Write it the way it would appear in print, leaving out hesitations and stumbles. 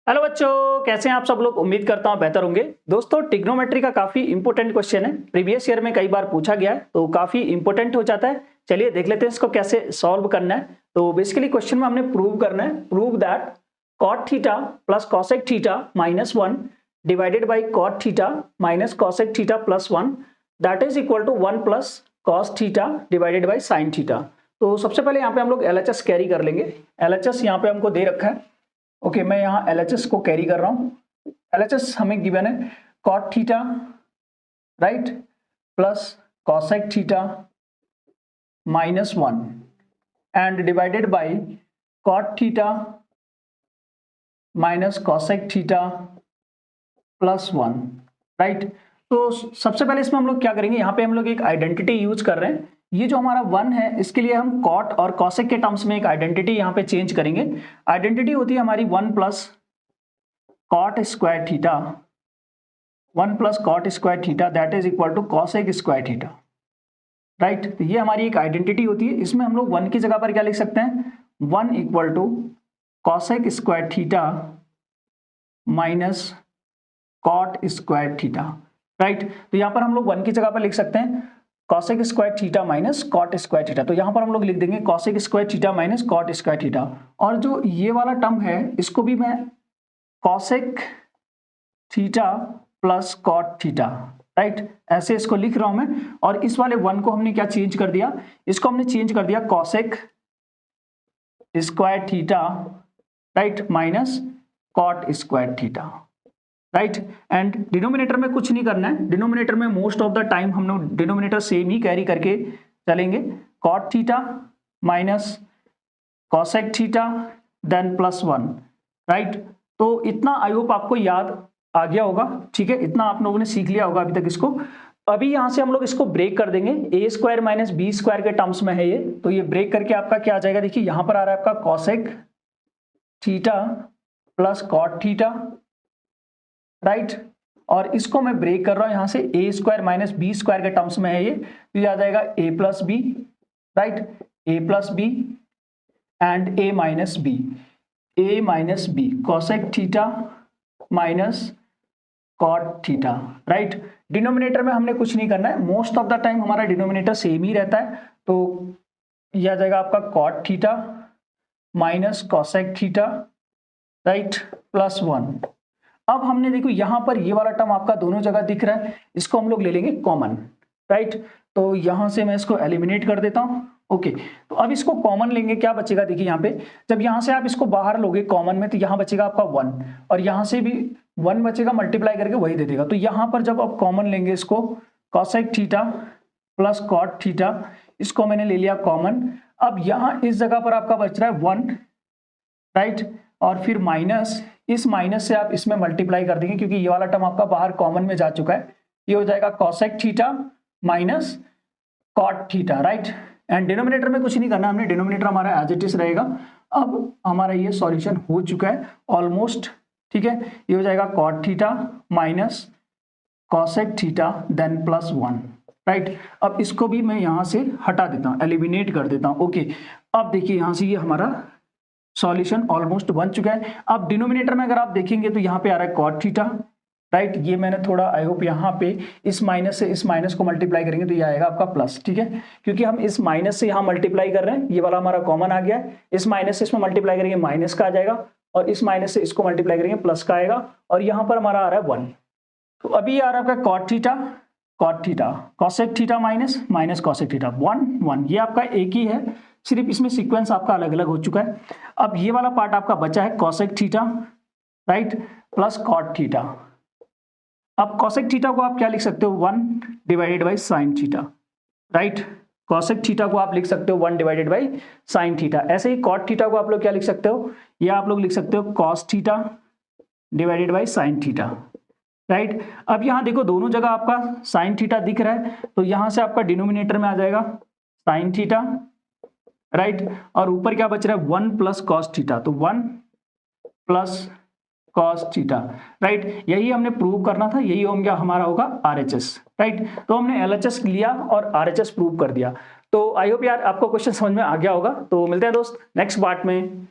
Hello बच्चों, कैसे हैं आप सब लोग। उम्मीद करता हूं बेहतर होंगे। दोस्तों, ट्रिग्नोमेट्री का काफी इंपॉर्टेंट क्वेश्चन है, प्रीवियस ईयर में कई बार पूछा गया है तो काफी इंपॉर्टेंट हो जाता है। चलिए देख लेते हैं इसको कैसे सॉल्व करना है। तो बेसिकली क्वेश्चन में हमने प्रूव करना है, prove that cot theta plus cosec theta minus 1 divided by cot theta minus cosec theta plus 1 that is equal to 1 plus cos theta divided by sine theta. तो सबसे पहले यहाँ पे हम लोग LHS कैरी कर लेंगे। LHS यहाँ पे हमको दे रखा है। ओके, मैं यहाँ LHS को कैरी कर रहा हूँ। LHS हमें गिवन है cot theta right plus cosec theta minus 1 and divided by cot theta minus cosec theta plus 1 right. तो सबसे पहले इसमें हम लोग क्या करेंगे, यहाँ पे हम लोग एक आइडेंटिटी यूज कर रहे हैं। ये जो हमारा 1 है इसके लिए हम कॉट और कॉसेक के टर्म्स में एक आइडेंटिटी यहाँ पे चेंज करेंगे। आइडेंटिटी होती है हमारी 1 plus cot square theta, 1 plus cot square theta that is equal to cosec square theta right. तो ये हमारी एक आइडेंटिटी होती है। इसमें हम लोग 1 की जगह पर क्या लिख सकते हैं, 1 equal to cosec square theta minus cot square theta right. तो यहाँ पर हम लोग 1 की जगह पर लिख सकते हैं cosec square theta minus cot square theta. तो यहाँ पर हम लोग लिख देंगे cosec square theta minus cot square theta. और जो ये वाला टर्म है इसको भी मैं cosec theta plus cot theta right ऐसे इसको लिख रहा हूं मैं। और इस वाले 1 को हमने क्या चेंज कर दिया, इसको हमने चेंज कर दिया cosec square theta right minus cot square theta right. And denominator में कुछ नहीं करना है, डिनोमिनेटर में मोस्ट ऑफ द टाइम हम लोग डिनोमिनेटर सेम ही कैरी करके चलेंगे। Cot theta minus cosec theta then plus 1 right. तो इतना आई होप आपको याद आ गया होगा, ठीक है, इतना आप लोगों ने सीख लिया होगा अभी तक इसको। अभी यहां से हम लोग इसको ब्रेक कर देंगे, ए स्क्वायर माइनस बी स्क्वायर के टर्म्स में है ये। तो ये ब्रेक करके आपका क्या आ जाएगा, देखिए यहां पर आ रहा है आपका cosec theta plus cot theta right. और इसको मैं ब्रेक कर रहा हूं यहां से, a square minus b square के टर्म्स में है ये। तो ये आ जाएगा a plus b right, a plus b and a minus b, a minus b cosec theta minus cot theta right. Denominator में हमने कुछ नहीं करना है, मोस्ट ऑफ द टाइम हमारा डिनोमिनेटर सेम ही रहता है। तो यह आ जाएगा आपका cot theta minus cosec theta right plus 1। अब हमने देखो यहां पर ये वाला टर्म आपका दोनों जगह दिख रहा है, इसको हम लोग ले लेंगे कॉमन राइट। तो यहां से मैं इसको एलिमिनेट कर देता हूं। ओके, तो अब इसको कॉमन लेंगे, क्या बचेगा, देखिए यहाँ पे जब यहां से आप इसको बाहर लोगे कॉमन में तो यहां बचेगा आपका 1 और यहां से भी 1 बचेगा, मल्टीप्लाई करके वही दे देगा। तो यहां पर जब आप कॉमन लेंगे इसको cosec theta plus cot theta, इसको मैंने ले लिया कॉमन। अब यहां इस जगह पर आपका बच रहा है 1 राइट, और फिर माइनस, इस माइनस से आप इसमें मल्टीप्लाई कर देंगे क्योंकि ये वाला टर्म आपका बाहर कॉमन में जा चुका है। ये हो जाएगा cosec theta minus cot theta right. And denominator में कुछ नहीं करना हमने, डिनोमिनेटर हमारा एज इट इज रहेगा। अब हमारा ये सॉल्यूशन हो चुका है ऑलमोस्ट, ठीक है। ये हो जाएगा cot theta minus cosec theta then plus 1 right. अब इसको भी मैं यहां से हटा देता हूं, एलिमिनेट कर देता हूं। ओके, अब देखिए यहां से ये हमारा सॉल्यूशन ऑलमोस्ट बन चुका है। अब डिनोमिनेटर में अगर आप देखेंगे तो यहाँ पे आ रहा है कॉट थीटा राइट। ये मैंने थोड़ा आई होप यहाँ पे इस माइनस से इस माइनस को मल्टीप्लाई करेंगे तो ये आएगा आपका प्लस, ठीक है, क्योंकि हम इस माइनस से यहाँ मल्टीप्लाई कर रहे हैं, ये वाला हमारा कॉमन आ गया है। इस माइनस से इसमें मल्टीप्लाई करेंगे माइनस का आ जाएगा, और इस माइनस से इसको मल्टीप्लाई करेंगे प्लस का आएगा, और यहाँ पर हमारा आ रहा है 1। तो अभी आ रहा है आपका cot theta cosec theta minus minus cosec theta 1 ये आपका एक ही है, सिर्फ इसमें सीक्वेंस आपका अलग अलग हो चुका है। अब ये वाला पार्ट आपका बचा है cosec theta right plus cot theta. अब कॉसेक थीटा को आप क्या लिख सकते हो, 1 divided by sine theta right. Cosec theta को आप लिख सकते हो 1 डिवाइडेड बाई साइन थीटा। ऐसे ही कॉट थीटा को आप लोग क्या लिख सकते हो, ये आप लोग लिख सकते हो cos theta divided by sine theta right. अब यहाँ देखो दोनों जगह आपका साइन थीटा दिख रहा है, तो यहां से आपका डिनोमिनेटर में आ जाएगा साइन थीटा राइट, और ऊपर क्या बच रहा है 1 प्लस कॉस थीटा, तो 1 प्लस कॉस थीटा राइट। यही हमने प्रूव करना था, यही होगा हमारा होगा RHS राइट। तो हमने LHS लिया और RHS प्रूव कर दिया। तो आई होप यार आपको क्वेश्चन समझ में आ गया होगा। तो मिलते हैं दोस्त नेक्स्ट पार्ट में।